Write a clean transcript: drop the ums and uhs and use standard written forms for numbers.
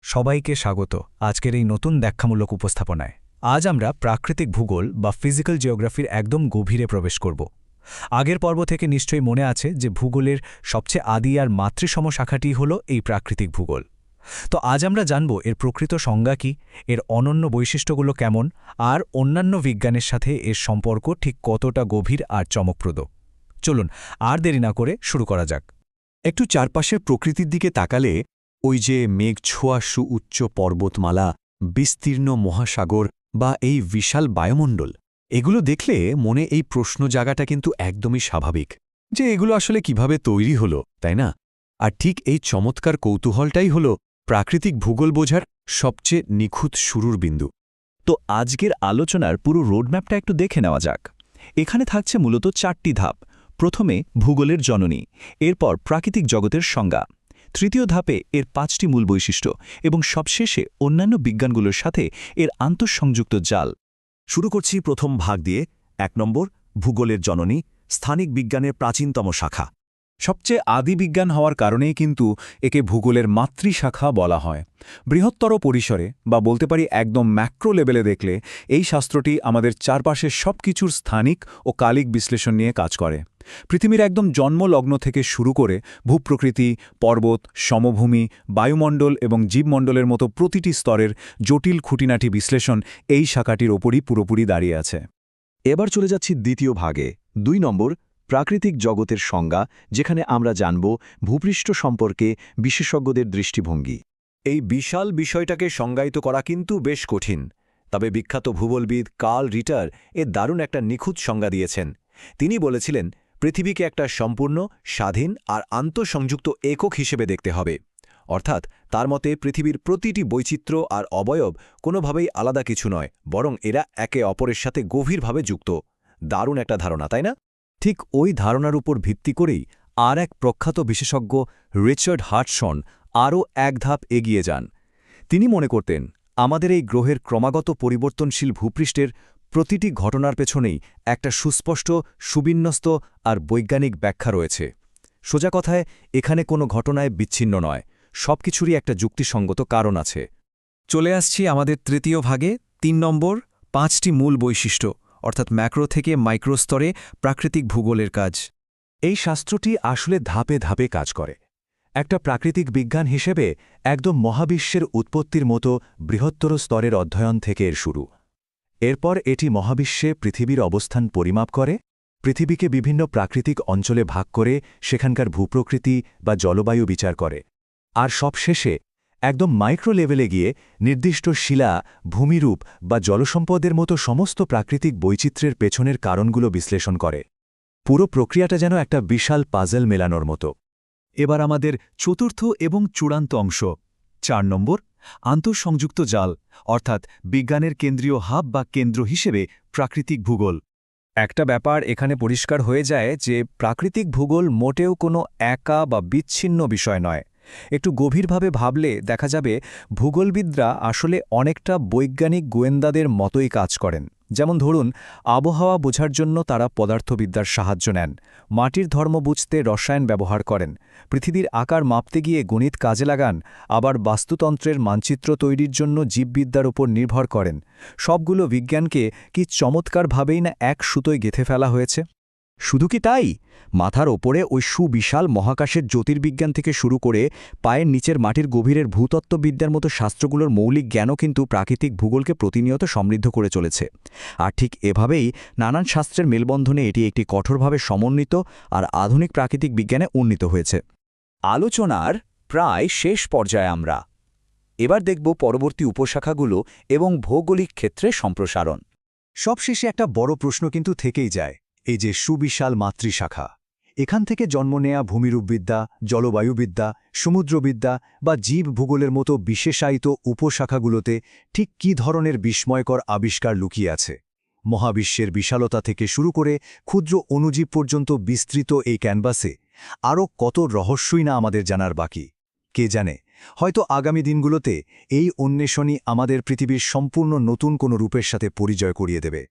সবাইকে স্বাগত আজকের এই নতুন ব্যাখ্যামূলক উপস্থাপনায়। আজ আমরা প্রাকৃতিক ভূগোল বা ফিজিক্যাল জিওগ্রাফির একদম গভীরে প্রবেশ করব। আগের পর্ব থেকে নিশ্চয়ই মনে আছে যে ভূগোলের সবচেয়ে আদি আর মাতৃসম শাখাটি হল এই প্রাকৃতিক ভূগোল। তো আজ আমরা জানব এর প্রকৃত সংজ্ঞা কী, এর অনন্য বৈশিষ্ট্যগুলো কেমন, আর অন্যান্য বিজ্ঞানের সাথে এর সম্পর্ক ঠিক কতটা গভীর আর চমকপ্রদ। চলুন আর দেরি না করে শুরু করা যাক। একটু চারপাশের প্রকৃতির দিকে তাকালে ওই যে মেঘ ছোঁয়া সুউচ্চ পর্বতমালা, বিস্তীর্ণ মহাসাগর বা এই বিশাল বায়ুমণ্ডল, এগুলো দেখলে মনে এই প্রশ্ন জাগাটা কিন্তু একদমই স্বাভাবিক যে এগুলো আসলে কিভাবে তৈরি হলো, তাই না? আর ঠিক এই চমৎকার কৌতূহলটাই হল প্রাকৃতিক ভূগোল বোঝার সবচেয়ে নিখুঁত শুরুর বিন্দু। তো আজকের আলোচনার পুরো রোডম্যাপটা একটু দেখে নেওয়া যাক। এখানে থাকছে মূলত 4টি ধাপ। প্রথমে ভূগোলের জননী, এরপর প্রাকৃতিক জগতের সংজ্ঞা, তৃতীয় ধাপে এর 5টি মূল বৈশিষ্ট্য এবং সবশেষে অন্যান্য বিজ্ঞানগুলোর সাথে এর আন্তঃসংযুক্ত জাল। শুরু করছি প্রথম ভাগ দিয়ে। 1 নম্বর, ভূগোলের জননী, স্থানিক বিজ্ঞানের প্রাচীনতম শাখা। সবচেয়ে আদি বিজ্ঞান হওয়ার কারণেই কিন্তু একে ভূগোলের মাতৃশাখা বলা হয়। বৃহত্তর পরিসরে বা বলতে পারি একদম ম্যাক্রো লেভেলে দেখলে এই শাস্ত্রটি আমাদের চারপাশের সবকিছুর স্থানিক ও কালিক বিশ্লেষণ নিয়ে কাজ করে। পৃথিবীর একদম জন্মলগ্ন থেকে শুরু করে ভূপ্রকৃতি, পর্বত, সমভূমি, বায়ুমণ্ডল এবং জীবমণ্ডলের মতো প্রতিটি স্তরের জটিল খুঁটিনাটি বিশ্লেষণ এই শাখাটির ওপরই পুরোপুরি দাঁড়িয়ে আছে। এবার চলে যাচ্ছি দ্বিতীয় ভাগে। 2 নম্বর, প্রাকৃতিক জগতের সংজ্ঞা, যেখানে আমরা জানব ভূপৃষ্ঠ সম্পর্কে বিশেষজ্ঞদের দৃষ্টিভঙ্গি। এই বিশাল বিষয়টাকে সংজ্ঞায়িত করা কিন্তু বেশ কঠিন, তবে বিখ্যাত ভূগোলবিদ কার্ল রিটার এর দারুণ একটা নিখুঁত সংজ্ঞা দিয়েছেন। তিনি বলেছিলেন, পৃথিবীকে একটা সম্পূর্ণ, স্বাধীন আর আন্তঃসংযুক্ত একক হিসেবে দেখতে হবে। অর্থাৎ তার মতে পৃথিবীর প্রতিটি বৈচিত্র্য আর অবয়ব কোনোভাবেই আলাদা কিছু নয়, বরং এরা একে অপরের সাথে গভীরভাবে যুক্ত। দারুণ একটা ধারণা, তাই না? ঠিক ওই ধারণার উপর ভিত্তি করেই আর এক প্রখ্যাত বিশেষজ্ঞ রিচার্ড হাডসন আরও এক ধাপ এগিয়ে যান। তিনি মনে করতেন, আমাদের এই গ্রহের ক্রমাগত পরিবর্তনশীল ভূপৃষ্ঠের প্রতিটি ঘটনার পেছনেই একটা সুস্পষ্ট, সুবিন্যস্ত আর বৈজ্ঞানিক ব্যাখ্যা রয়েছে। সোজা কথায়, এখানে কোনো ঘটনায় বিচ্ছিন্ন নয়, সবকিছুরই একটা যুক্তিসঙ্গত কারণ আছে। চলে আসছি আমাদের তৃতীয় ভাগে। 3 নম্বর, 5টি মূল বৈশিষ্ট্য, অর্থাৎ ম্যাক্রো থেকে মাইক্রো স্তরে প্রাকৃতিক ভূগোলের কাজ। এই শাস্ত্রটি আসলে ধাপে ধাপে কাজ করে। একটা প্রাকৃতিক বিজ্ঞান হিসেবে একদম মহাবিশ্বের উৎপত্তির মতো বৃহত্তর স্তরের অধ্যয়ন থেকে এর শুরু। এরপর এটি মহাবিশ্বে পৃথিবীর অবস্থান পরিমাপ করে, পৃথিবীকে বিভিন্ন প্রাকৃতিক অঞ্চলে ভাগ করে সেখানকার ভূপ্রকৃতি বা জলবায়ু বিচার করে, আর সবশেষে একদম মাইক্রো লেভেলে গিয়ে নির্দিষ্ট শিলা, ভূমিরূপ বা জলসম্পদের মতো সমস্ত প্রাকৃতিক বৈচিত্র্যের পেছনের কারণগুলো বিশ্লেষণ করে। পুরো প্রক্রিয়াটা যেন একটা বিশাল পাজল মেলানোর মতো। এবার আমাদের চতুর্থ এবং চূড়ান্ত অংশ, 4 নম্বর, আন্তঃসংযুক্ত জাল, অর্থাৎ বিজ্ঞানের কেন্দ্রীয় হাব বা কেন্দ্র হিসেবে প্রাকৃতিক ভূগোল। একটা ব্যাপার এখানে পরিষ্কার হয়ে যায় যে প্রাকৃতিক ভূগোল মোটেও কোনো একা বা বিচ্ছিন্ন বিষয় নয়। একটু গভীরভাবে ভাবলে দেখা যাবে ভূগোলবিদরা আসলে অনেকটা বৈজ্ঞানিক গোয়েন্দাদের মতোই কাজ করেন। যেমন ধরুন, আবহাওয়া বোঝার জন্য তারা পদার্থবিদ্যার সাহায্য নেন, মাটির ধর্ম বুঝতে রসায়ন ব্যবহার করেন, পৃথিবীর আকার মাপতে গিয়ে গণিত কাজে লাগান, আবার বাস্তুতন্ত্রের মানচিত্র তৈরির জন্য জীববিদ্যার উপর নির্ভর করেন। সবগুলো বিজ্ঞানকে কি চমৎকারভাবেই না এক সুতোয় গেঁথে ফেলা হয়েছে। শুধু কি তাই, মাথার ওপরে ওই সুবিশাল মহাকাশের জ্যোতির্বিজ্ঞান থেকে শুরু করে পায়ের নিচের মাটির গভীরের ভূতত্ত্ববিদ্যার মতো শাস্ত্রগুলোর মৌলিক জ্ঞানও কিন্তু প্রাকৃতিক ভূগোলকে প্রতিনিয়ত সমৃদ্ধ করে চলেছে। আর ঠিক এভাবেই নানান শাস্ত্রের মেলবন্ধনে এটি একটি কঠোরভাবে সমন্বিত আর আধুনিক প্রাকৃতিক বিজ্ঞানে উন্নীত হয়েছে। আলোচনার প্রায় শেষ পর্যায়ে আমরা এবার দেখব পরবর্তী উপশাখাগুলো এবং ভৌগোলিক ক্ষেত্রে সম্প্রসারণ। সবশেষে একটা বড় প্রশ্ন কিন্তু থেকেই যায়, এই যে সুবিশাল মাতৃশাখা, এখান থেকে জন্ম নেয়া ভূমিরূপবিদ্যা, জলবায়ুবিদ্যা, সমুদ্রবিদ্যা বা জীব ভূগোলের মতো বিশেষায়িত উপশাখাগুলোতে ঠিক কী ধরনের বিস্ময়কর আবিষ্কার লুকিয়ে আছে। মহাবিশ্বের বিশালতা থেকে শুরু করে ক্ষুদ্র অণুজীব পর্যন্ত বিস্তৃত এই ক্যানভাসে আরও কত রহস্যই না আমাদের জানার বাকি। কে জানে, হয়তো আগামী দিনগুলোতে এই অন্বেষণই আমাদের পৃথিবীর সম্পূর্ণ নতুন কোনো রূপের সাথে পরিচয় করিয়ে দেবে।